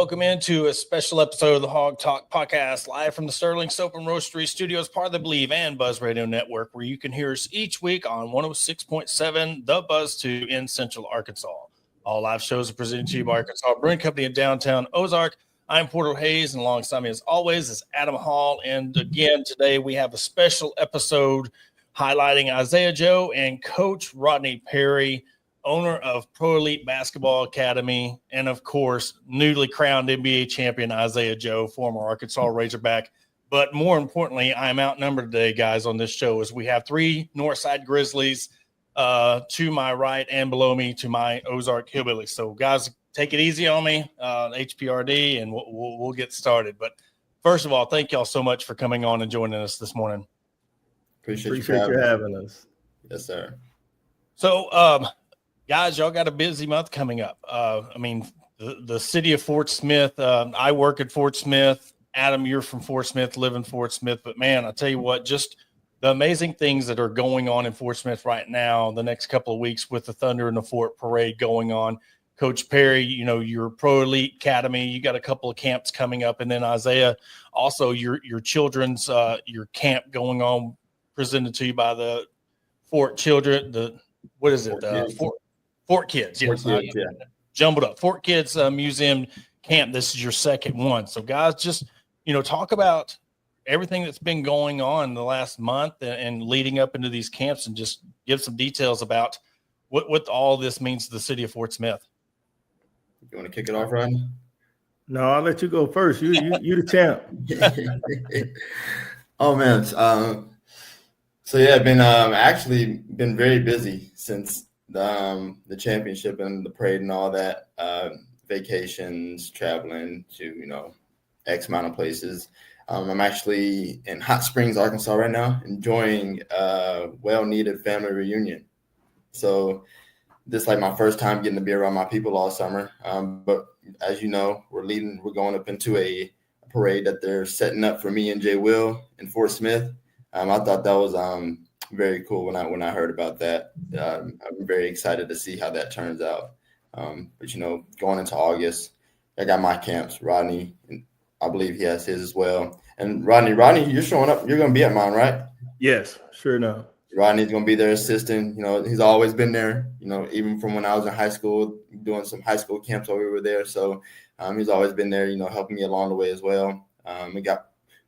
welcome into a special episode of the Hog Talk podcast, live from the Sterling Soap and Roastery Studios, part of the Believe and Buzz Radio Network, where you can hear us each week on 106.7 The Buzz 2 in Central Arkansas. All live shows are presented to you by Arkansas Brewing Company in downtown Ozark. I'm Porter Hayes, and alongside me, as always, is Adam Hall. And again, today we have a special episode highlighting Isaiah Joe and Coach Rodney Perry, owner of Pro Elite Basketball Academy, and of course, newly crowned NBA champion Isaiah Joe, former Arkansas Razorback. But more importantly, I'm outnumbered today, guys, on this show, as we have three Northside Grizzlies to my right and below me to my Ozark Hillbillies. So, guys, take it easy on me, HPRD, and we'll get started. But first of all, thank y'all so much for coming on and joining us this morning. Appreciate you having us. Yes, sir. So, guys, y'all got a busy month coming up. The city of Fort Smith, I work at Fort Smith. Adam, you're from Fort Smith, live in Fort Smith. But, man, I tell you what, just the amazing things that are going on in Fort Smith right now, the next couple of weeks with the Thunder and the Fort Parade going on. Coach Perry, you know, your Pro Elite Academy, you got a couple of camps coming up. And then, Isaiah, also your children's, your camp going on, presented to you by the Fort Children, Fort Kids. Yes. Fort Kids, yeah. Jumbled up. Fort Kids Museum Camp. This is your second one. So, guys, just, talk about everything that's been going on the last month and leading up into these camps, and just give some details about what all this means to the city of Fort Smith. You want to kick it off, Rodney? No, I'll let you go first. You the champ. Oh, man. Actually been very busy since the championship and the parade and all that, vacations, traveling to, X amount of places. I'm actually in Hot Springs, Arkansas right now, enjoying a well-needed family reunion. So this is like my first time getting to be around my people all summer. But as you know, we're going up into a parade that they're setting up for me and Jay Will in Fort Smith. I thought that was very cool when I heard about that. I'm very excited to see how that turns out. But going into August, I got my camps. Rodney, I believe he has his as well. And Rodney, you're showing up. You're going to be at mine, right? Yes, sure enough. Rodney's going to be there assisting. He's always been there, even from when I was in high school, doing some high school camps while we were there. So he's always been there, helping me along the way as well. We got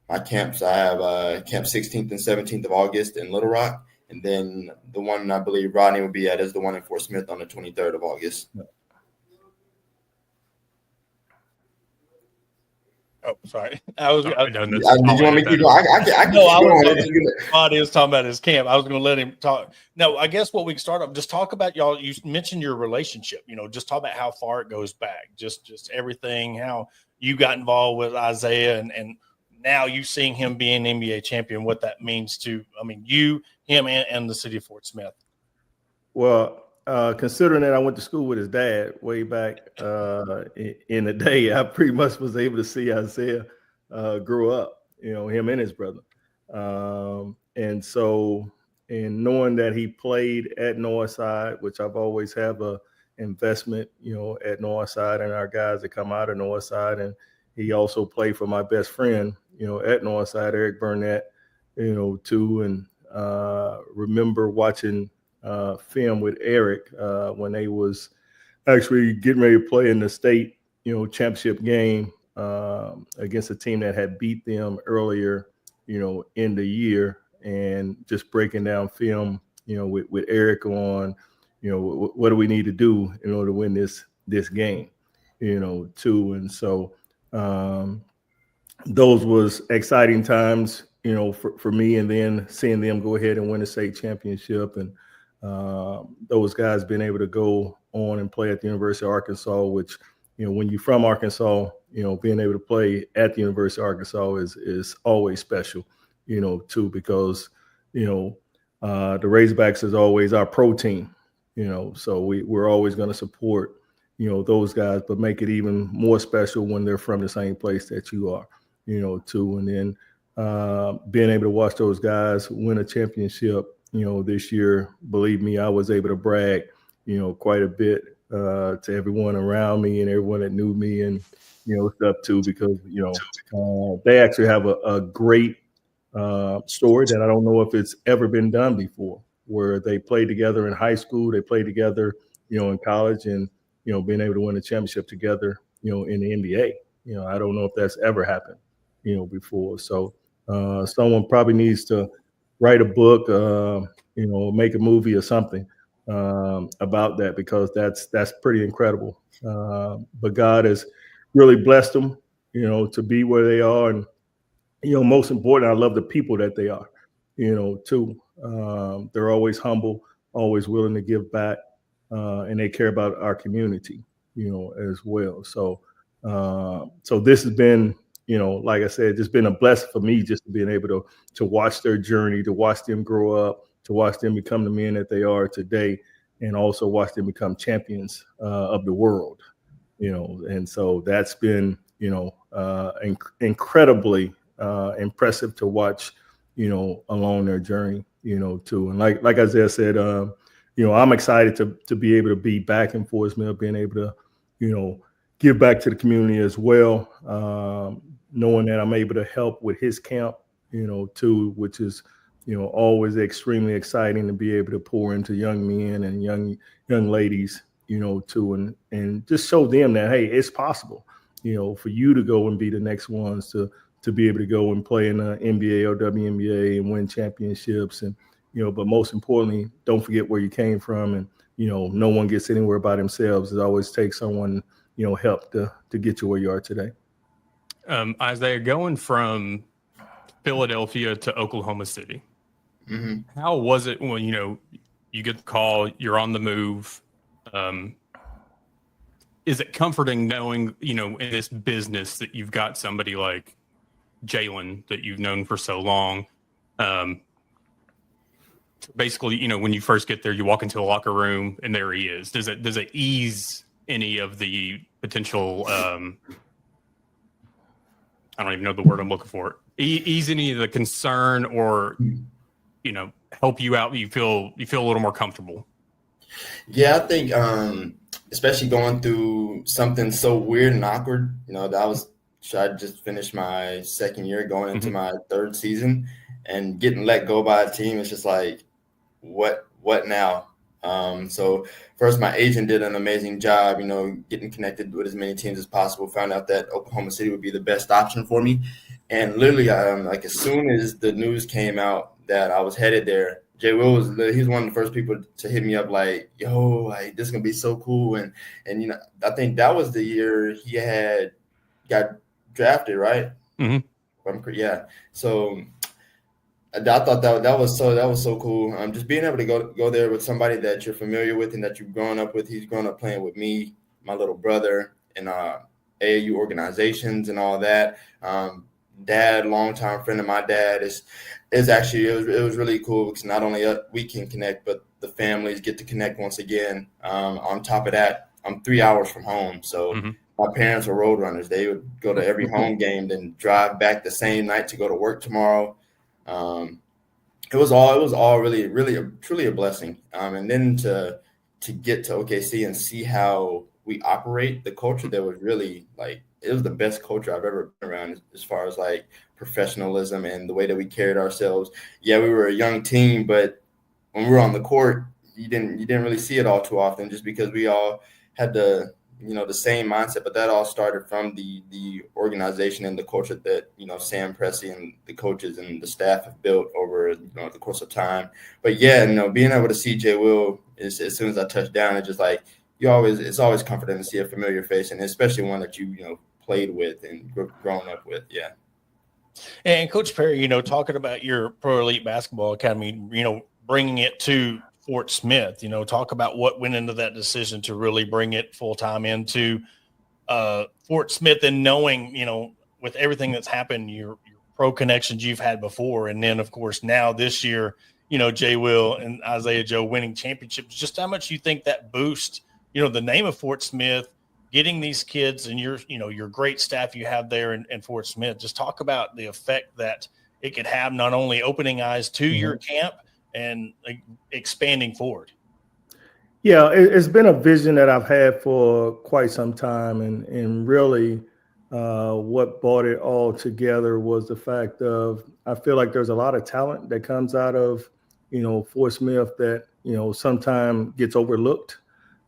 my camps. I have camp 16th and 17th of August in Little Rock. And then the one I believe Rodney will be at is the one in Fort Smith on the 23rd of August. Oh, sorry. Did you want me to keep going? Rodney was talking about his camp. I was going to let him talk. No, I guess what we can start off, just talk about y'all. You mentioned your relationship, just talk about how far it goes back, just everything, how you got involved with Isaiah and now you seeing him being an NBA champion, what that means to, you, him, and the city of Fort Smith. Well, considering that I went to school with his dad way back in the day, I pretty much was able to see Isaiah grow up, him and his brother. And so, in knowing that he played at Northside, which I've always have a investment, at Northside and our guys that come out of Northside, and he also played for my best friend, at Northside, Eric Burnett, too. And remember watching film with Eric when they was actually getting ready to play in the state, championship game against a team that had beat them earlier, in the year, and just breaking down film, with Eric on, what do we need to do in order to win this game, too. And so those was exciting times, for me, and then seeing them go ahead and win the state championship, and those guys being able to go on and play at the University of Arkansas, which, when you're from Arkansas, being able to play at the University of Arkansas is always special, too, because, the Razorbacks is always our pro team, so we're always going to support, those guys, but make it even more special when they're from the same place that you are, too. And then being able to watch those guys win a championship, this year, believe me, I was able to brag, quite a bit to everyone around me and everyone that knew me and, stuff too, because, they actually have a great story that I don't know if it's ever been done before, where they played together in high school, they played together, in college, and, being able to win a championship together, in the NBA. I don't know if that's ever happened, before. So someone probably needs to write a book, make a movie or something about that, because that's pretty incredible. But God has really blessed them, to be where they are. And, most important, I love the people that they are, too. They're always humble, always willing to give back, and they care about our community, as well. So, so this has been, like I said, just been a blessing for me, just being able to watch their journey, to watch them grow up, to watch them become the men that they are today, and also watch them become champions of the world, and so that's been, incredibly impressive to watch, along their journey, too. And like Isaiah said, I'm excited to be able to be back in Forest Mill, being able to, give back to the community as well, knowing that I'm able to help with his camp, too, which is, always extremely exciting to be able to pour into young men and young ladies, too, and just show them that, hey, it's possible, for you to go and be the next ones to be able to go and play in the NBA or WNBA and win championships. And, but most importantly, don't forget where you came from. And, no one gets anywhere by themselves. It always takes someone, help to get you where you are today. Isaiah, going from Philadelphia to Oklahoma City, how was it when, you get the call, you're on the move? Is it comforting knowing, in this business that you've got somebody like Jalen that you've known for so long? Basically, when you first get there, you walk into the locker room and there he is. Does it ease any of the potential, I don't even know the word I'm looking for, ease any of the concern, or, help you out? You feel a little more comfortable? Yeah, I think, especially going through something so weird and awkward, I just finished my second year going into my third season, and getting let go by a team. It's just like, what now? So first, my agent did an amazing job, getting connected with as many teams as possible. Found out that Oklahoma City would be the best option for me. And literally, like as soon as the news came out that I was headed there, Jay Will he's one of the first people to hit me up like, yo, like, this is gonna be so cool. And I think that was the year he had got drafted, right? Yeah. So I thought that was so cool. Just being able to go there with somebody that you're familiar with and that you've grown up with. He's grown up playing with me, my little brother, and AAU organizations and all that. Dad, longtime friend of my dad, is actually it was really cool, because not only we can connect, but the families get to connect once again. On top of that, I'm 3 hours from home, so my parents were road runners. They would go to every home game, then drive back the same night to go to work tomorrow. It was all really, really, truly a blessing. And then to get to OKC and see how we operate, the culture there was really like, it was the best culture I've ever been around as far as like professionalism and the way that we carried ourselves. Yeah, we were a young team, but when we were on the court, you didn't really see it all too often, just because we all had the same mindset. But that all started from the organization and the culture that, Sam Pressey and the coaches and the staff have built over, the course of time. But yeah, being able to see Jay Will as soon as I touched down, it's just like, it's always comforting to see a familiar face, and especially one that you played with and grown up with. Yeah. And Coach Perry, talking about your Pro Elite Basketball Academy, bringing it to Fort Smith, talk about what went into that decision to really bring it full time into Fort Smith, and knowing, with everything that's happened, your pro connections you've had before. And then of course, now this year, Jay Will and Isaiah Joe winning championships, just how much you think that boost, the name of Fort Smith, getting these kids and your great staff you have there in Fort Smith. Just talk about the effect that it could have, not only opening eyes to your camp and expanding forward. Yeah, it's been a vision that I've had for quite some time, and really, what brought it all together was the fact of I feel like there's a lot of talent that comes out of Fort Smith that sometimes gets overlooked,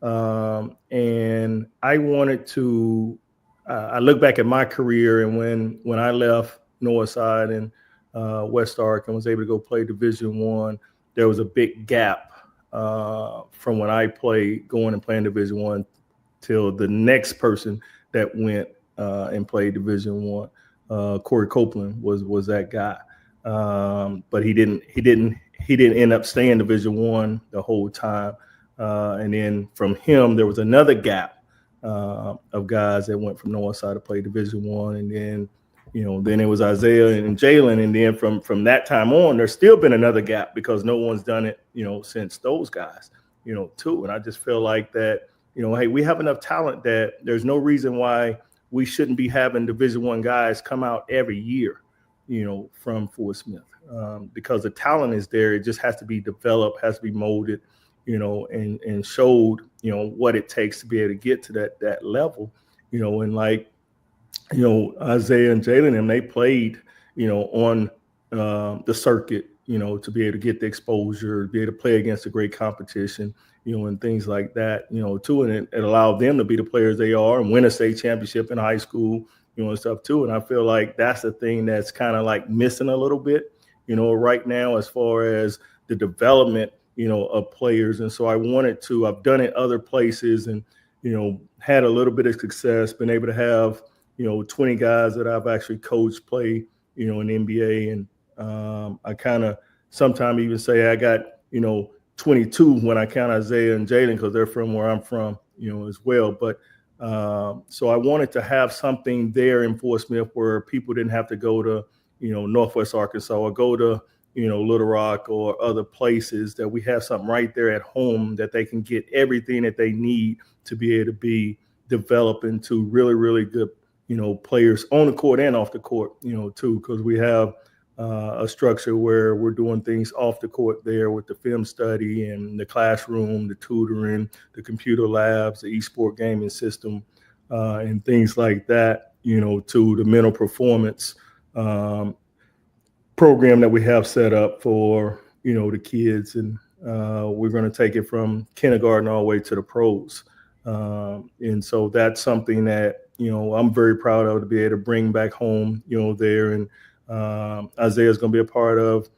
and I wanted to. I look back at my career and when I left Northside and West Ark and was able to go play Division One, there was a big gap from when I played, going and playing Division One, till the next person that went and played Division One. Corey Copeland was that guy, but he didn't end up staying Division One the whole time. And then from him, there was another gap of guys that went from Northside to play Division One, and then then it was Isaiah and Jalen, and then from that time on, there's still been another gap because no one's done it, since those guys, too. And I just feel like that, hey, we have enough talent that there's no reason why we shouldn't be having Division One guys come out every year, from Fort Smith, because the talent is there. It just has to be developed, has to be molded, and showed, what it takes to be able to get to that level, and like, Isaiah and Jalen, and they played, on the circuit, to be able to get the exposure, be able to play against a great competition, and things like that, too. And it allowed them to be the players they are and win a state championship in high school, and stuff too. And I feel like that's the thing that's kind of like missing a little bit, right now, as far as the development, of players. And so I've done it other places and, had a little bit of success, been able to have, 20 guys that I've actually coached play, in the NBA. And I kind of sometimes even say I got, 22 when I count Isaiah and Jalen, because they're from where I'm from, as well. But so I wanted to have something there in Fort Smith where people didn't have to go to, Northwest Arkansas or go to, Little Rock or other places, that we have something right there at home that they can get everything that they need to be able to be developed into really, really good, players on the court and off the court, too, because we have a structure where we're doing things off the court there with the film study and the classroom, the tutoring, the computer labs, the esport gaming system, and things like that, to the mental performance program that we have set up for, the kids. And we're going to take it from kindergarten all the way to the pros. And so that's something that, I'm very proud of, to be able to bring back home, there. And Isaiah's going to be a part of,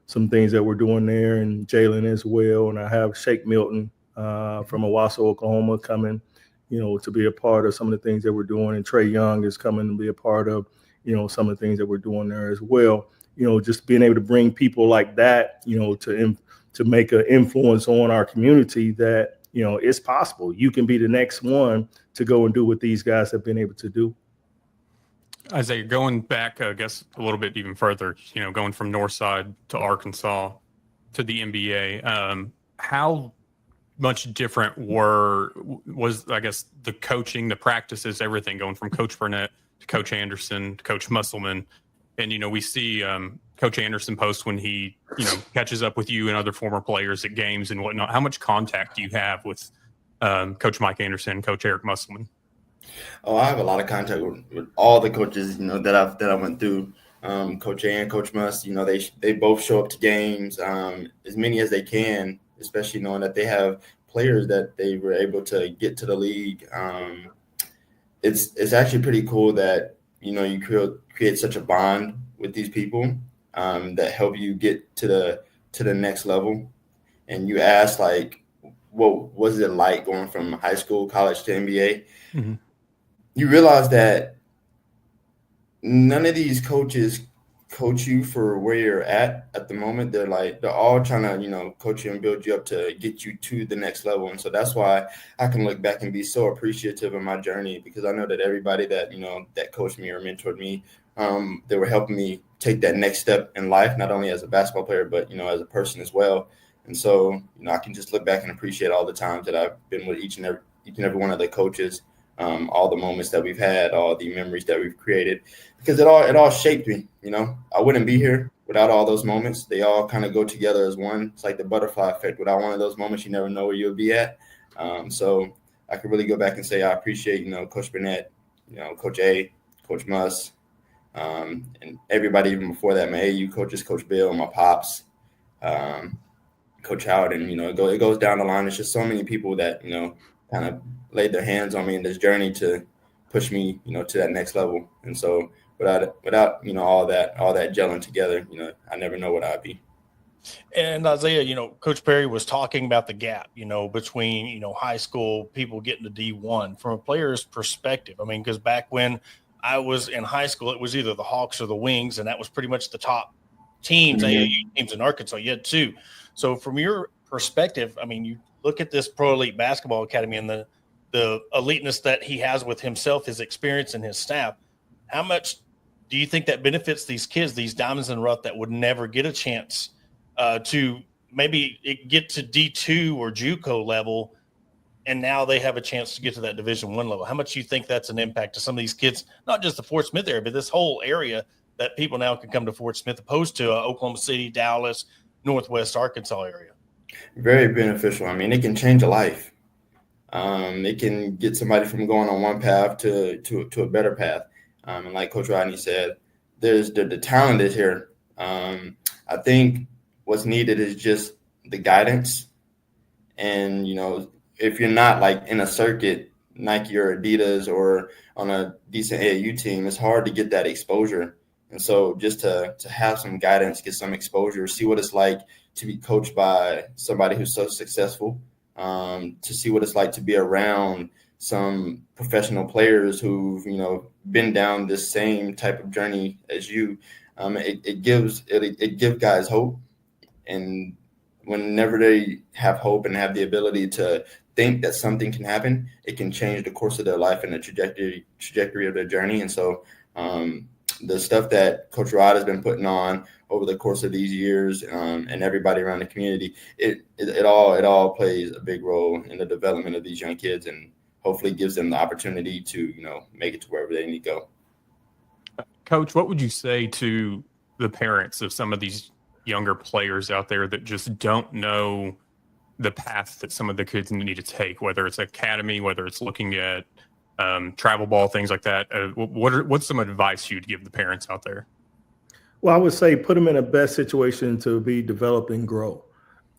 some things that we're doing there, and Jalen as well. And I have Shake Milton from Owasso, Oklahoma, coming, to be a part of some of the things that we're doing. And Trey Young is coming to be a part of, some of the things that we're doing there as well. Just being able to bring people like that, to make an influence on our community, that, it's possible. You can be the next one to go and do what these guys have been able to do. Isaiah, going back, I guess, a little bit even further, going from Northside to Arkansas to the NBA, how much different was, I guess, the coaching, the practices, everything, going from Coach Burnett to Coach Anderson to Coach Musselman? And, we see Coach Anderson post when he, catches up with you and other former players at games and whatnot. How much contact do you have with Coach Mike Anderson, Coach Eric Musselman? Oh, I have a lot of contact with all the coaches, that I went through. Coach A and Coach Muss, they both show up to games, as many as they can, especially knowing that they have players that they were able to get to the league. It's actually pretty cool that, you create such a bond with these people that help you get to the next level. And you ask, like, what was it like going from high school, college to NBA? Mm-hmm. You realize that none of these coaches coach you for where you're at the moment. They're all trying to, coach you and build you up to get you to the next level. And so that's why I can look back and be so appreciative of my journey, because I know that everybody that, that coached me or mentored me, they were helping me take that next step in life, not only as a basketball player, but, as a person as well. And so, I can just look back and appreciate all the times that I've been with each and every one of the coaches, all the moments that we've had, all the memories that we've created, because it all shaped me. I wouldn't be here without all those moments, they all kind of go together as one. It's like the butterfly effect. Without one of those moments, you never know where you'll be at. So I could really go back and say I appreciate, Coach Burnett, Coach A, Coach Muss, and everybody even before that, my AU coaches, Coach Bill, my pops, Coach Howard, and it goes down the line. It's just so many people that kind of laid their hands on me in this journey to push me, to that next level. And so without all that gelling together, I never know what I'd be. And Isaiah, Coach Perry was talking about the gap, between, high school people getting to D1 from a player's perspective. I mean, because back when I was in high school, it was either the Hawks or the Wings, and that was pretty much the top teams, AAU teams in Arkansas. You had two. So from your perspective, I mean, you look at this Pro Elite Basketball Academy and the eliteness that he has with himself, his experience, and his staff. How much do you think that benefits these kids, these diamonds in the rough that would never get a chance to maybe get to D2 or JUCO level, and now they have a chance to get to that Division I level? How much do you think that's an impact to some of these kids, not just the Fort Smith area, but this whole area that people now can come to Fort Smith opposed to Oklahoma City, Dallas, Northwest Arkansas area? Very beneficial. I mean, it can change a life. It can get somebody from going on one path to a better path. And like Coach Rodney said, there's the talent is here. I think what's needed is just the guidance. And, if you're not like in a circuit, Nike or Adidas or on a decent AAU team, it's hard to get that exposure. And so just to have some guidance, get some exposure, see what it's like to be coached by somebody who's so successful, to see what it's like to be around some professional players who've, been down this same type of journey as you. It gives guys hope. And whenever they have hope and have the ability to think that something can happen, it can change the course of their life and the trajectory of their journey. And so the stuff that Coach Rod has been putting on over the course of these years, and everybody around the community, it all plays a big role in the development of these young kids, and hopefully gives them the opportunity to, make it to wherever they need to go. Coach, what would you say to the parents of some of these younger players out there that just don't know the path that some of the kids need to take, whether it's academy, whether it's looking at travel ball, things like that? What's some advice you'd give the parents out there? Well, I would say put them in the best situation to be developed and grow,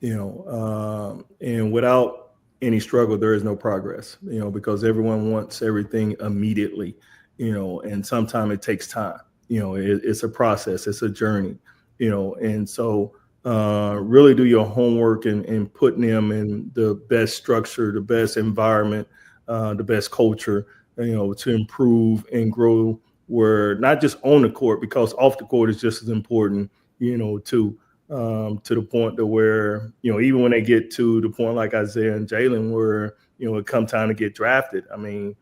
and without any struggle, there is no progress, because everyone wants everything immediately, and sometimes it takes time. It's a process, it's a journey, and so really do your homework and putting them in the best structure, the best environment, the best culture, to improve and grow, where not just on the court, because off the court is just as important, to the point to where, even when they get to the point like Isaiah and Jalen, where, it come time to get drafted, I mean,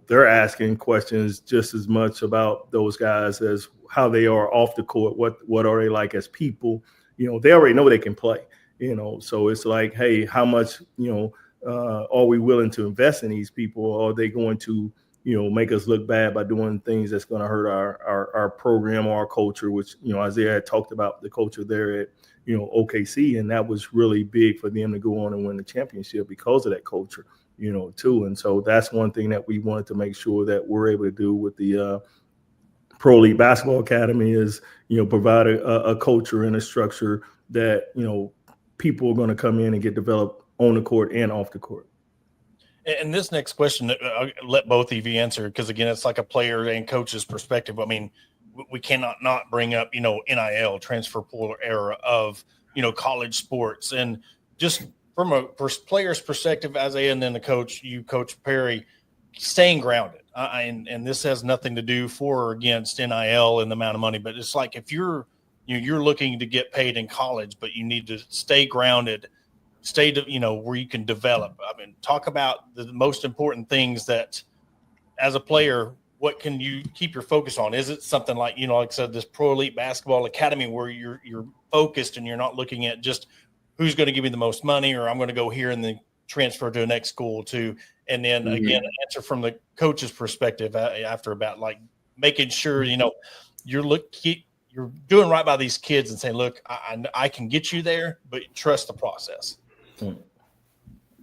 they're asking questions just as much about those guys as how they are off the court. What are they like as people? They already know they can play, so it's like, hey, how much, are we willing to invest in these people? Or are they going to, make us look bad by doing things that's going to hurt our program or our culture, which, Isaiah had talked about the culture there at, OKC. And that was really big for them to go on and win the championship because of that culture, too. And so that's one thing that we wanted to make sure that we're able to do with the Pro Elite Basketball Academy is, provide a culture and a structure that, people are going to come in and get developed on the court and off the court. And this next question, I'll let both of you answer, because, again, it's like a player and coach's perspective. I mean, we cannot not bring up, NIL, transfer portal era of, college sports. And just from a player's perspective, Isaiah, and then the coach, Coach Perry, staying grounded. And this has nothing to do for or against NIL and the amount of money, but it's like if you're looking to get paid in college, but you need to stay grounded, where you can develop. I mean, talk about the most important things that, as a player, what can you keep your focus on? Is it something like, like I said, this Pro Elite Basketball Academy, where you're focused and you're not looking at just who's going to give me the most money, or I'm going to go here and then transfer to the next school too. And then again, answer from the coach's perspective after about like making sure, you're doing right by these kids and saying, look, I can get you there, but trust the process.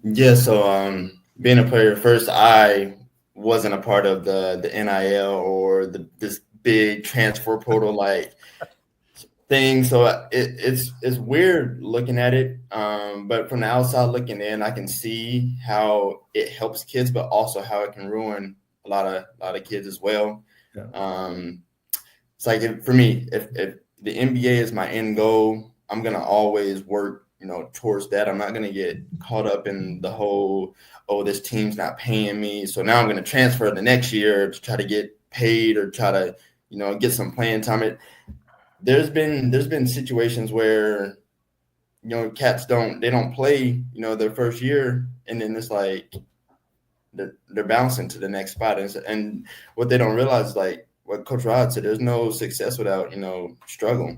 Yeah. So being a player first, I wasn't a part of the NIL or this big transfer portal like thing. So it's weird looking at it. But from the outside looking in, I can see how it helps kids, but also how it can ruin a lot of kids as well. Yeah. It's like for me, if the NBA is my end goal, I'm gonna always work, towards that. I'm not gonna get caught up in the whole, oh, this team's not paying me, so now I'm gonna transfer the next year to try to get paid or try to, get some playing time. There's been situations where, cats don't play, their first year, and then it's like they're bouncing to the next spot, and what they don't realize is like what Coach Rod said, there's no success without, struggle.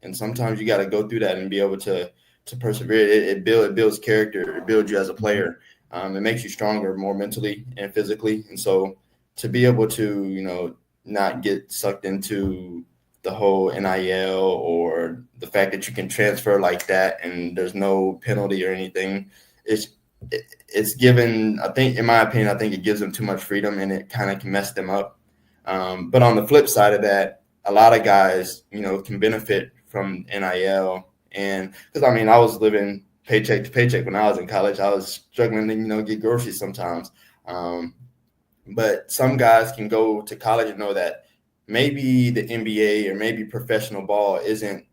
And sometimes you got to go through that and be able to persevere. It builds character. It builds you as a player. It makes you stronger, more mentally and physically. And so to be able to, not get sucked into the whole NIL or the fact that you can transfer like that and there's no penalty or anything, it's given, I think, in my opinion, I think it gives them too much freedom and it kind of can mess them up. But on the flip side of that, a lot of guys, can benefit from NIL. And because, I was living paycheck to paycheck when I was in college. I was struggling to, get groceries sometimes. But some guys can go to college and know that maybe the NBA or maybe professional ball isn't,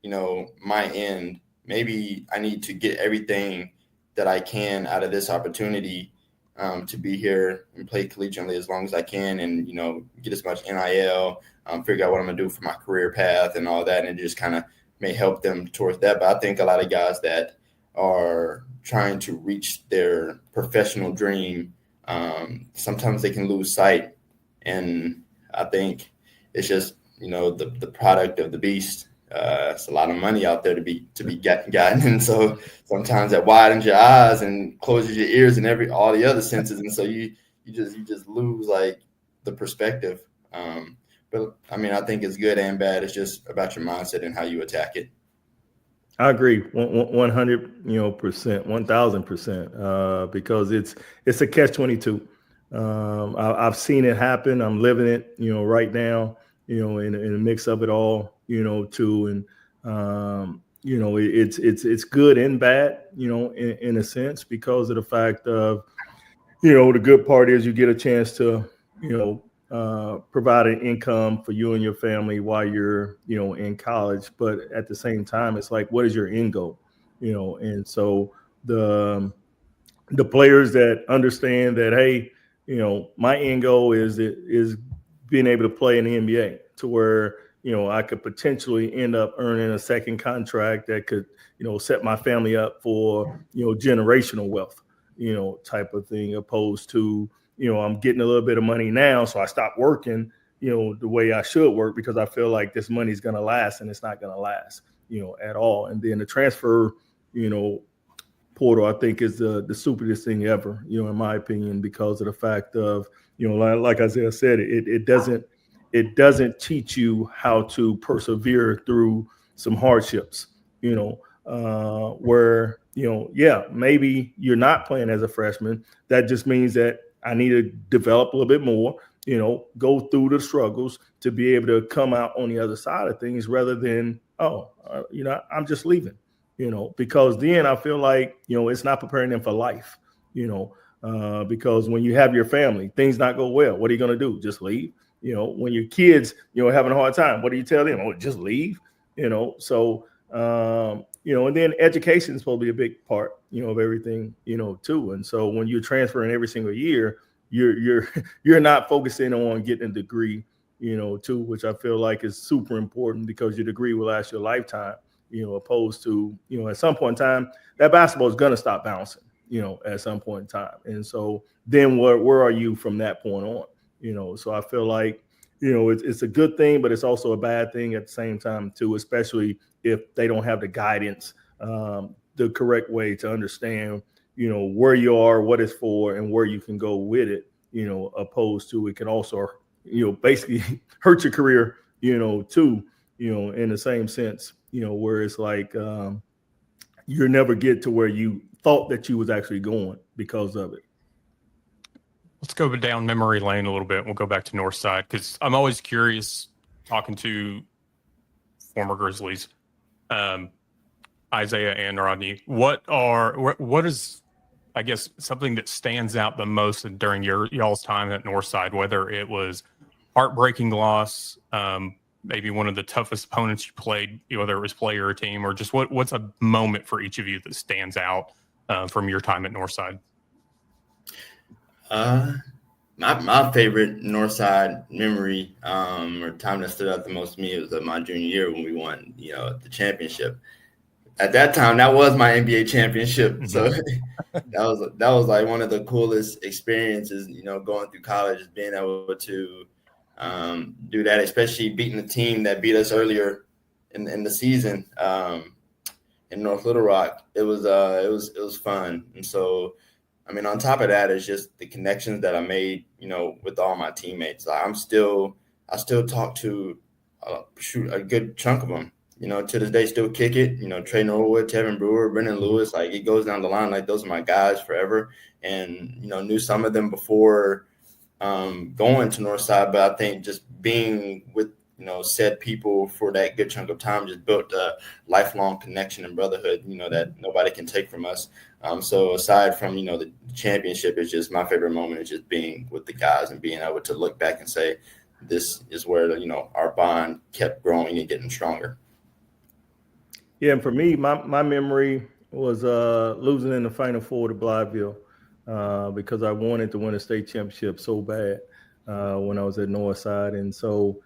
my end. Maybe I need to get everything that I can out of this opportunity to be here and play collegiately as long as I can and, get as much NIL, figure out what I'm going to do for my career path and all that. And it just kind of may help them towards that. But I think a lot of guys that are trying to reach their professional dream, sometimes they can lose sight. And I think it's just, the product of the beast. It's a lot of money out there to be gotten. And so sometimes that widens your eyes and closes your ears and all the other senses. And so you just lose like the perspective. But I think it's good and bad. It's just about your mindset and how you attack it. I agree 100, percent, 1000%, because it's a catch-22. I've seen it happen. I'm living it, right now, in the mix of it all, too. And, it's good and bad, in a sense, because of the fact of, the good part is you get a chance to, provide an income for you and your family while you're, in college. But at the same time, it's like, what is your end goal? And so the players that understand that, hey, my end goal is being able to play in the NBA to where, I could potentially end up earning a second contract that could, set my family up for, generational wealth, type of thing, opposed to, I'm getting a little bit of money now, so I stop working, the way I should work because I feel like this money's going to last, and it's not going to last, at all. And then the transfer, portal, I think, is the stupidest thing ever, in my opinion, because of the fact of, like Isaiah said, it doesn't teach you how to persevere through some hardships, where, maybe you're not playing as a freshman. That just means that I need to develop a little bit more, go through the struggles to be able to come out on the other side of things rather than, I'm just leaving, because then I feel like, it's not preparing them for life, because when you have your family, things not go well. What are you going to do? Just leave? When your kids, having a hard time, what do you tell them? Oh, just leave, so, and then education is supposed to be a big part, of everything, too. And so when you're transferring every single year, you're not focusing on getting a degree, too, which I feel like is super important because your degree will last your lifetime, opposed to, at some point in time, that basketball is going to stop bouncing, at some point in time. And so then where are you from that point on? So I feel like, it's a good thing, but it's also a bad thing at the same time, too, especially if they don't have the guidance, the correct way to understand, where you are, what it's for, and where you can go with it, opposed to it can also, basically hurt your career, too, in the same sense, where it's like you never get to where you thought that you was actually going because of it. Let's go down memory lane a little bit. We'll go back to Northside because I'm always curious talking to former Grizzlies, Isaiah and Rodney. What is, I guess, something that stands out the most during y'all's time at Northside, whether it was heartbreaking loss, maybe one of the toughest opponents you played, whether it was player or team, or just what's a moment for each of you that stands out from your time at Northside? My favorite Northside memory or time that stood out the most to me was my junior year when we won, the championship. At that time, that was my NBA championship. So that was like one of the coolest experiences, going through college, being able to do that, especially beating the team that beat us earlier in the season in North Little Rock. It was fun. And so, I mean, on top of that, it's just the connections that I made, with all my teammates. I still talk to a good chunk of them, to this day, still kick it, Trey Norwood, Tevin Brewer, Brendan Lewis, like it goes down the line. Like those are my guys forever. And, knew some of them before going to Northside, but I think just being with, said people for that good chunk of time just built a lifelong connection and brotherhood, that nobody can take from us. So aside from, the championship, is just my favorite moment is just being with the guys and being able to look back and say, this is where, our bond kept growing and getting stronger. Yeah. And for me, my memory was losing in the Final Four to Blytheville because I wanted to win a state championship so bad when I was at Northside. And so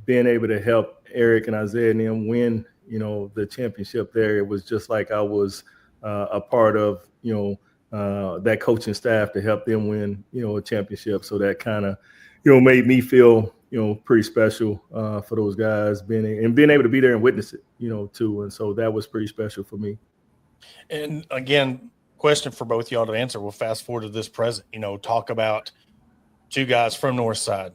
being able to help Eric and Isaiah and them win, the championship there, it was just like I was a part of, that coaching staff to help them win, a championship. So that kind of, made me feel, pretty special for those guys being able to be there and witness it, too. And so that was pretty special for me. And again, question for both y'all to answer. We'll fast forward to this present, talk about two guys from Northside,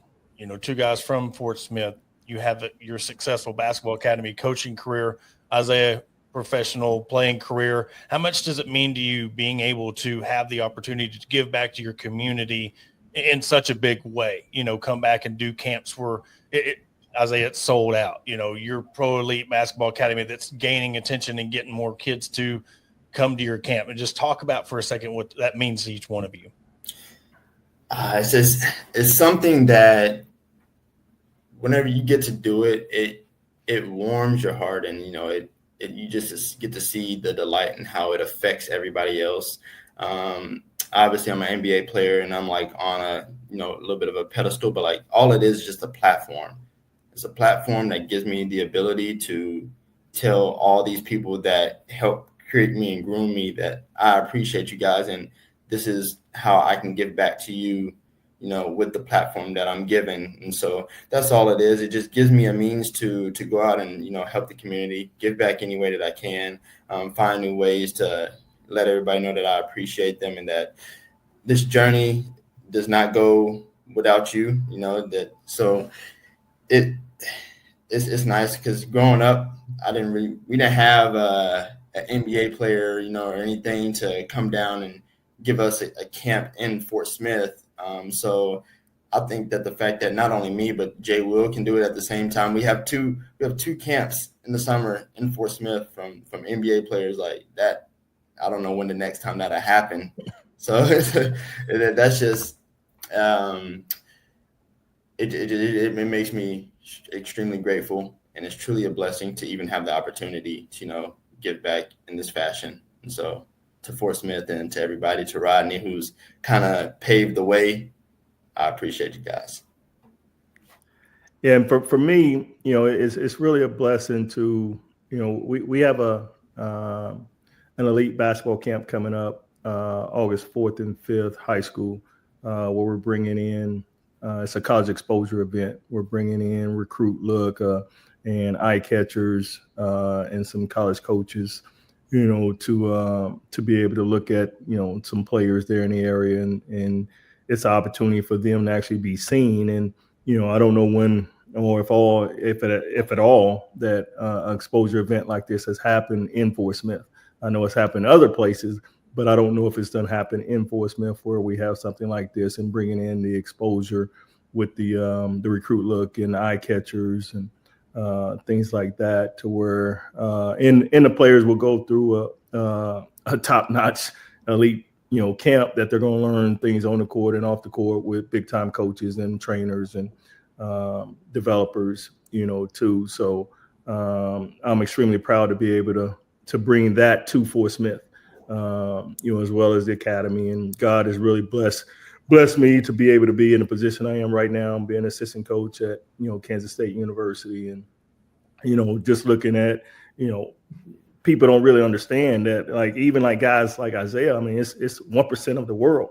two guys from Fort Smith. You have your successful basketball academy coaching career, Isaiah, professional playing career. How much does it mean to you being able to have the opportunity to give back to your community in such a big way, come back and do camps where Isaiah, it's sold out, your pro elite basketball academy that's gaining attention and getting more kids to come to your camp, and just talk about for a second what that means to each one of you. It's something that whenever you get to do it, it warms your heart, and you just get to see the delight and how it affects everybody else. Obviously, I'm an NBA player, and I'm like on a little bit of a pedestal, but like all it is just a platform. It's a platform that gives me the ability to tell all these people that help create me and groom me that I appreciate you guys, and this is how I can give back to you, with the platform that I'm given. And so that's all it is. It just gives me a means to go out and, help the community, give back any way that I can, find new ways to let everybody know that I appreciate them and that this journey does not go without you, so it's nice because growing up, we didn't have an NBA player, or anything to come down and give us a camp in Fort Smith. So I think that the fact that not only me, but Jay Will can do it at the same time. We have two camps in the summer in Fort Smith from NBA players like that. I don't know when the next time that'll happen. So that's just it makes me extremely grateful, and it's truly a blessing to even have the opportunity to give back in this fashion. And so to Fort Smith and to everybody, to Rodney, who's kind of paved the way, I appreciate you guys. Yeah, and for me, it's really a blessing to, we have an elite basketball camp coming up August 4th and 5th, high school, where we're bringing in, it's a college exposure event. We're bringing in Recruit Look and eye catchers and some college coaches, to be able to look at, some players there in the area, and it's an opportunity for them to actually be seen. And, I don't know when, or if at all, that an exposure event like this has happened in Fort Smith. I know it's happened in other places, but I don't know if it's done happen in Fort Smith where we have something like this and bringing in the exposure with the recruit look and eye catchers and things like that, to where and the players will go through a top-notch elite camp that they're going to learn things on the court and off the court with big-time coaches and trainers and developers, too. So I'm extremely proud to be able to bring that to Fort Smith, as well as the academy. And God has really blessed me to be able to be in the position I am right now. I'm being assistant coach at, Kansas State University. And, just looking at, people don't really understand that, like, even like guys like Isaiah, I mean, it's 1% of the world,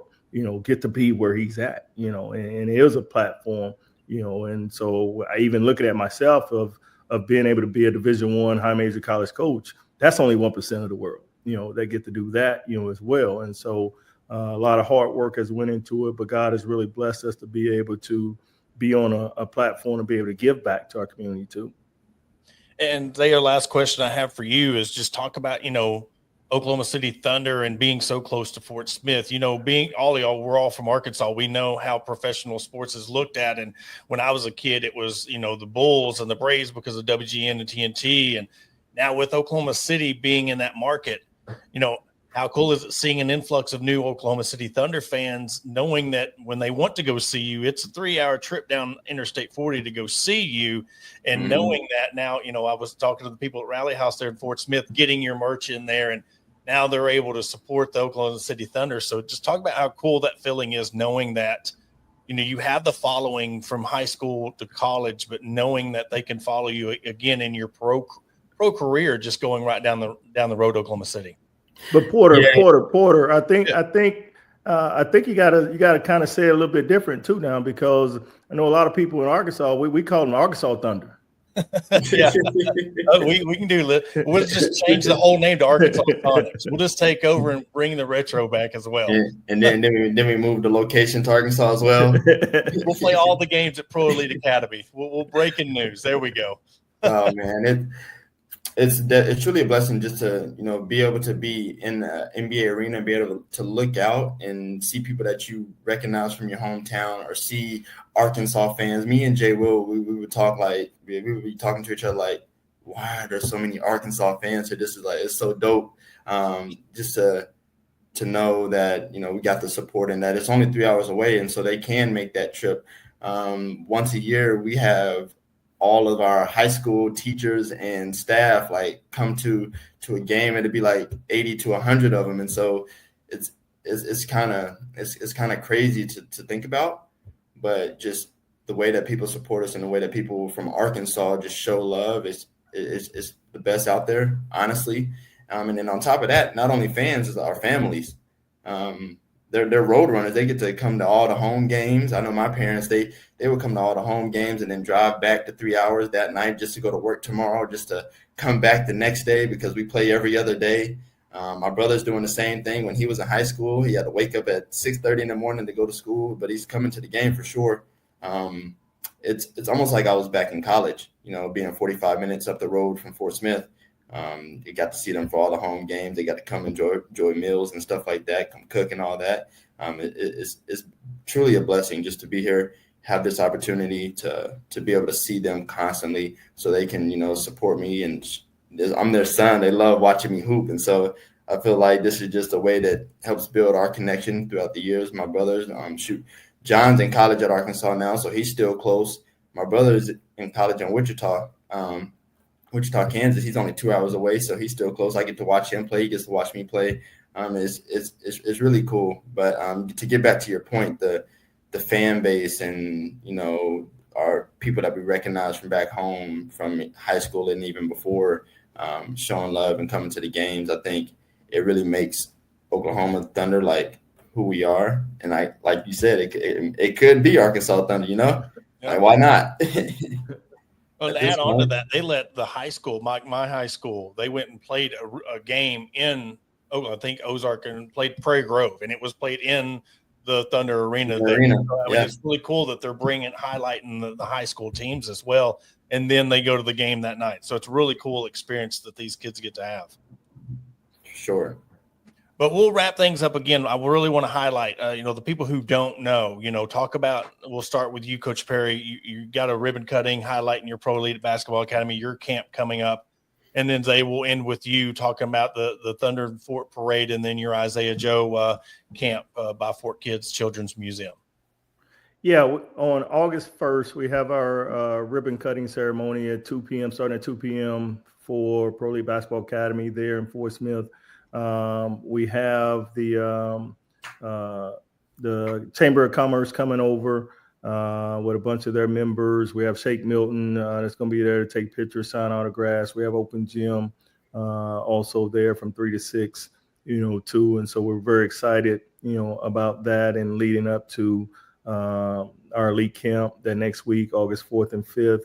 get to be where he's at, and it is a platform, and so I even looking at myself of being able to be a Division I high major college coach, that's only 1% of the world, that get to do that, as well. And so a lot of hard work has went into it, but God has really blessed us to be able to be on a platform and be able to give back to our community too. And the last question I have for you is just talk about, Oklahoma City Thunder and being so close to Fort Smith. Being all y'all, we're all from Arkansas. We know how professional sports is looked at. And when I was a kid, it was, the Bulls and the Braves because of WGN and TNT. And now with Oklahoma City being in that market, how cool is it seeing an influx of new Oklahoma City Thunder fans, knowing that when they want to go see you, it's a 3-hour trip down Interstate 40 to go see you, and knowing that now, I was talking to the people at Rally House there in Fort Smith, getting your merch in there, and now they're able to support the Oklahoma City Thunder. So just talk about how cool that feeling is, knowing that, you have the following from high school to college, but knowing that they can follow you again in your pro career, just going right down the road to Oklahoma City. But Porter, I think you gotta kind of say it a little bit different too now, because I know a lot of people in Arkansas, we call them Arkansas Thunder. Yeah, we can do it. We'll just change the whole name to Arkansas Thunder. We'll just take over and bring the retro back as well. And then we move the location to Arkansas as well. We'll play all the games at Pro Elite Academy. We'll breaking news. There we go. Oh man, it's truly a blessing just to be able to be in the NBA arena and be able to look out and see people that you recognize from your hometown, or see Arkansas fans. Me and Jay Will, we would talk like we would be talking to each other like, why are there so many Arkansas fans here? This is like, it's so dope. Just to know that we got the support, and that it's only 3 hours away, and so they can make that trip. Once a year, we have all of our high school teachers and staff like come to a game, and it'd be like 80 to 100 of them. And so it's kind of crazy to think about, but just the way that people support us and the way that people from Arkansas just show love is the best out there, honestly. And then on top of that, not only fans, is our families. They're road runners. They get to come to all the home games. I know my parents, they would come to all the home games and then drive back to 3 hours that night just to go to work tomorrow, just to come back the next day, because we play every other day. My brother's doing the same thing. When he was in high school, he had to wake up at 6:30 in the morning to go to school, but he's coming to the game for sure. It's almost like I was back in college, being 45 minutes up the road from Fort Smith. You got to see them for all the home games. They got to come enjoy meals and stuff like that, come cook and all that. It's truly a blessing just to be here, have this opportunity to be able to see them constantly, so they can, support me. And I'm their son. They love watching me hoop. And so I feel like this is just a way that helps build our connection throughout the years. My brothers, John's in college at Arkansas now, so he's still close. My brother's in college in Wichita, Kansas. He's only 2 hours away, so he's still close. I get to watch him play. He gets to watch me play. It's really cool. But to get back to your point, the fan base and our people that we recognize from back home, from high school and even before, showing love and coming to the games, I think it really makes Oklahoma Thunder like who we are. And like you said, it could be Arkansas Thunder. Yeah. Like, why not? Well, to add on to that, they let the high school, my high school, they went and played a game in, I think Ozark, and played Prairie Grove, and it was played in the Thunder Arena. It's really cool that they're highlighting the high school teams as well. And then they go to the game that night. So it's a really cool experience that these kids get to have. Sure. But we'll wrap things up again. I really want to highlight, the people who don't know, we'll start with you, Coach Perry. You got a ribbon cutting highlighting your Pro Elite Basketball Academy, your camp coming up. And then Zay will end with you talking about the Thunder and Fort Parade and then your Isaiah Joe camp by Fort Kids Children's Museum. Yeah, on August 1st, we have our ribbon cutting ceremony at 2 p.m., starting at 2 p.m. for Pro League Basketball Academy there in Fort Smith. We have the Chamber of Commerce coming over with a bunch of their members. We have Shake Milton that's going to be there to take pictures, sign autographs. We have Open Gym also there from 3 to 6, too. And so we're very excited, about that and leading up to our elite camp that next week, August 4th and 5th.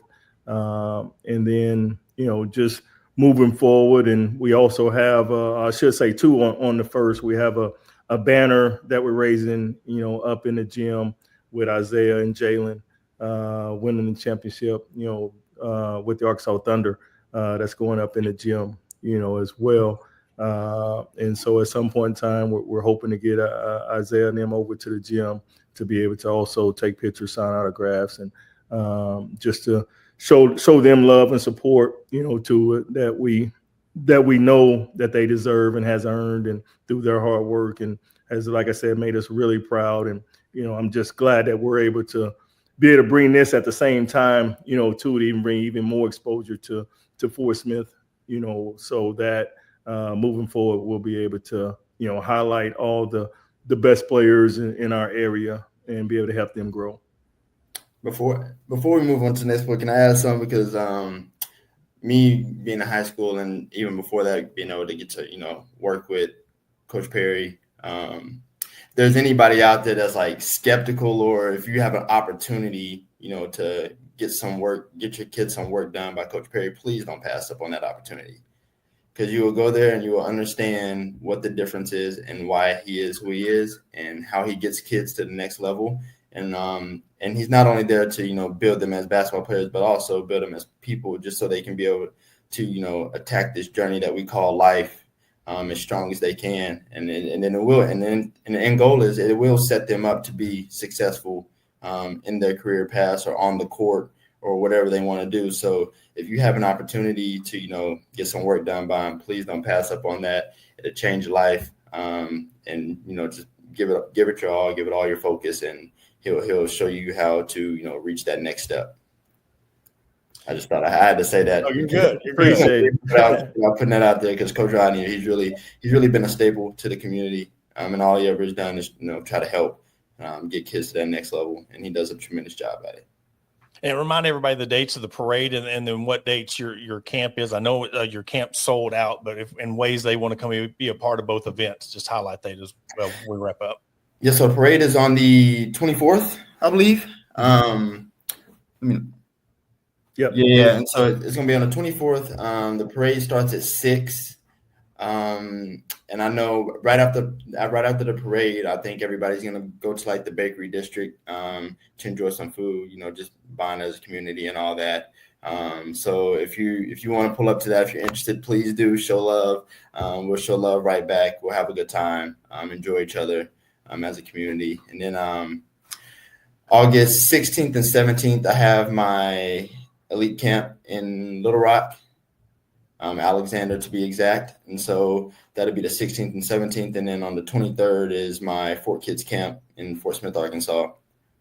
And then, just moving forward. And we also have, I should say too, on the first, we have a banner that we're raising, up in the gym with Isaiah and Jalen winning the championship, with the Arkansas Thunder that's going up in the gym, as well. And so at some point in time, we're hoping to get Isaiah and them over to the gym to be able to also take pictures, sign autographs, and just to show them love and support, to it that we know that they deserve and has earned and through their hard work and has, like I said, made us really proud. And, I'm just glad that we're able to be able to bring this at the same time, to even bring even more exposure to Fort Smith, so that moving forward, we'll be able to, highlight all the best players in our area and be able to help them grow. Before we move on to the next one, can I add something? Because me being in high school and even before that, being able to get to, work with Coach Perry, if there's anybody out there that's like skeptical, or if you have an opportunity, to get your kids some work done by Coach Perry, please don't pass up on that opportunity. Because you will go there and you will understand what the difference is and why he is who he is and how he gets kids to the next level. And he's not only there to, build them as basketball players, but also build them as people, just so they can be able to, attack this journey that we call life as strong as they can. And then it will. And then the end goal is it will set them up to be successful in their career paths or on the court or whatever they want to do. So if you have an opportunity to, get some work done by him, please don't pass up on that. It'll change your life. And, just give it your all, give it all your focus, and he'll show you how to, reach that next step. I just thought I had to say that. Oh, you're good. You're Appreciate it. Putting that out there, because Coach Rodney, he's really been a staple to the community. And all he ever has done is, try to help get kids to that next level. And he does a tremendous job at it. And remind everybody the dates of the parade and then what dates your camp is. I know your camp sold out, but if in ways they want to come be a part of both events, just highlight that as well before we wrap up. Yeah, so parade is on the 24th, I believe. Yep. Yeah, and so it's going to be on the 24th. The parade starts at 6. And I know right after the parade, I think everybody's going to go to like the bakery district to enjoy some food, just bond as a community and all that. So if you want to pull up to that, if you're interested, please do show love. We'll show love right back. We'll have a good time, enjoy each other as a community. And then August 16th and 17th, I have my elite camp in Little Rock, Alexander to be exact. And so that'll be the 16th and 17th. And then on the 23rd is my Fort Kids camp in Fort Smith, Arkansas.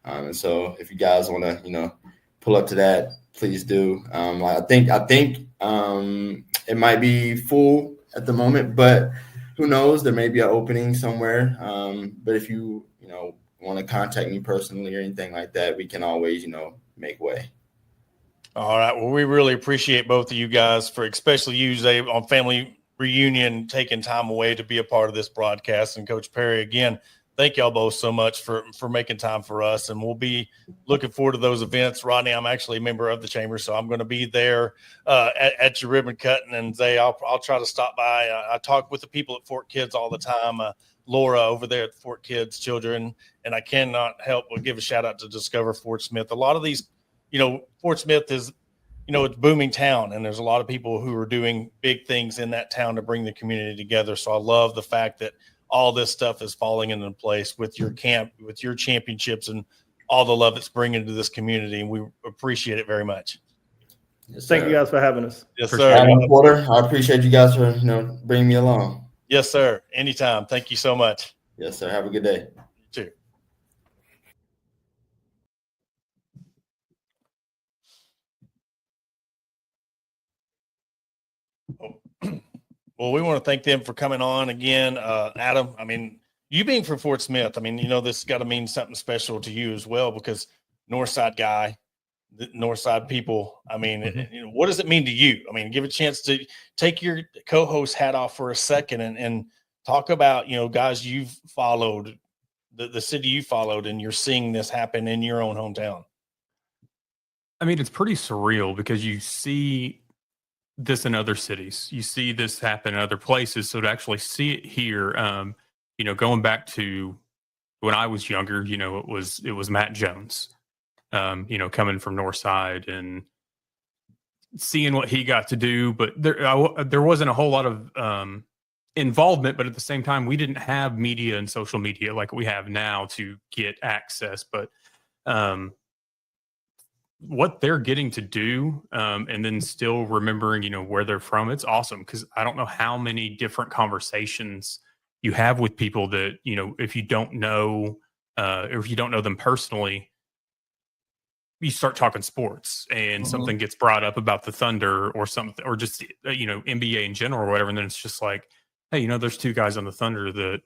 And so if you guys want to, pull up to that, please do. I think it might be full at the moment, but who knows? There may be an opening somewhere. But if you, want to contact me personally or anything like that, we can always, make way. All right. Well, we really appreciate both of you guys, for especially you, Zay, on Family Reunion, taking time away to be a part of this broadcast. And Coach Perry, again, thank y'all both so much for making time for us. And we'll be looking forward to those events. Rodney, I'm actually a member of the chamber, so I'm going to be there at your ribbon cutting. And Zay, I'll try to stop by. I talk with the people at Fort Kids all the time. Laura over there at Fort Kids Children, and I cannot help but give a shout out to Discover Fort Smith. A lot of these, Fort Smith is, it's a booming town, and there's a lot of people who are doing big things in that town to bring the community together. So I love the fact that all this stuff is falling into place with your camp, with your championships, and all the love it's bringing to this community. And we appreciate it very much. Yes, thank you guys for having us. Yes, sir. Porter, I appreciate you guys for bringing me along. Yes, sir. Anytime. Thank you so much. Yes, sir. Have a good day. You too. Well, we want to thank them for coming on again. Adam, I mean, you being from Fort Smith, I mean, this has got to mean something special to you as well, because Northside guy, the Northside people, I mean, what does it mean to you? I mean, give a chance to take your co-host hat off for a second and talk about, guys you've followed, the city you followed, and you're seeing this happen in your own hometown. I mean, it's pretty surreal because you see this in other cities. You see this happen in other places. So to actually see it here, going back to when I was younger, it was Matt Jones, coming from Northside and seeing what he got to do. But there wasn't a whole lot of involvement, but at the same time, we didn't have media and social media like we have now to get access. But what they're getting to do, and then still remembering, where they're from, it's awesome, because I don't know how many different conversations you have with people that, if you don't know, or if you don't know them personally, you start talking sports and something gets brought up about the Thunder or something, or just, NBA in general or whatever. And then it's just like, hey, there's two guys on the Thunder that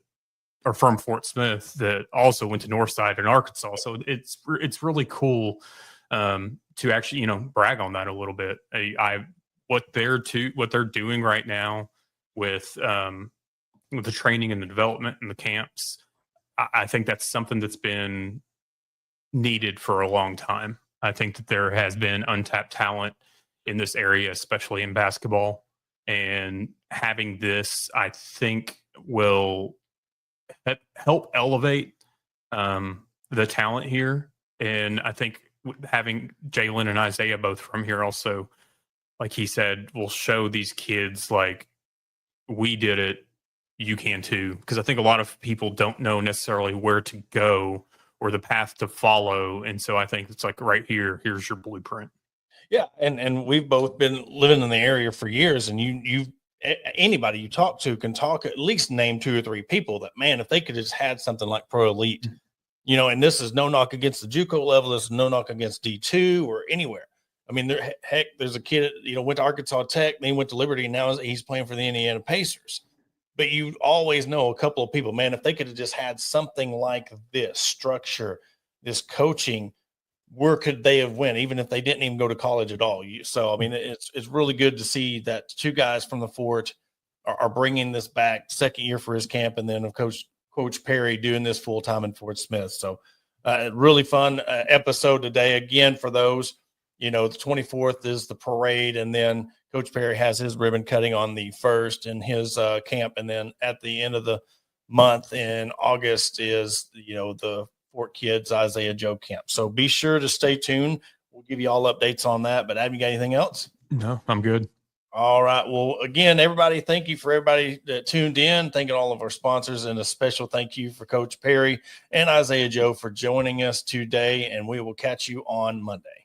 are from Fort Smith that also went to Northside in Arkansas. So it's really cool to actually, brag on that a little bit. What they're doing right now with the training and the development and the camps, I think that's something that's been needed for a long time. I think that there has been untapped talent in this area, especially in basketball, and having this, I think, will help elevate the talent here. And I think having Jalen and Isaiah both from here also, like he said, will show these kids, like, we did it, you can too. Because I think a lot of people don't know necessarily where to go or the path to follow. And so I think it's like, right here, here's your blueprint. Yeah. And we've both been living in the area for years, and anybody you talk to can at least name 2 or 3 people that, man, if they could just had something like Pro Elite, and this is no knock against the JUCO level. This is no knock against D2 or anywhere. I mean, there's a kid, went to Arkansas Tech, then he went to Liberty, and now he's playing for the Indiana Pacers. But you always know a couple of people, man, if they could have just had something like this structure, this coaching, where could they have went, even if they didn't even go to college at all? So, I mean, it's really good to see that 2 guys from the Fort are bringing this back, second year for his camp, and then of Coach Perry doing this full time in Fort Smith. So, really fun episode today. Again, for those, the 24th is the parade, and then Coach Perry has his ribbon cutting on the 1st in his camp, and then at the end of the month in August is the Fort Kids Isaiah Joe camp. So be sure to stay tuned. We'll give you all updates on that. But Adam, you got anything else? No, I'm good. All right. Well, again, everybody, thank you for everybody that tuned in. Thanking all of our sponsors, and a special thank you for Coach Perry and Isaiah Joe for joining us today. And we will catch you on Monday.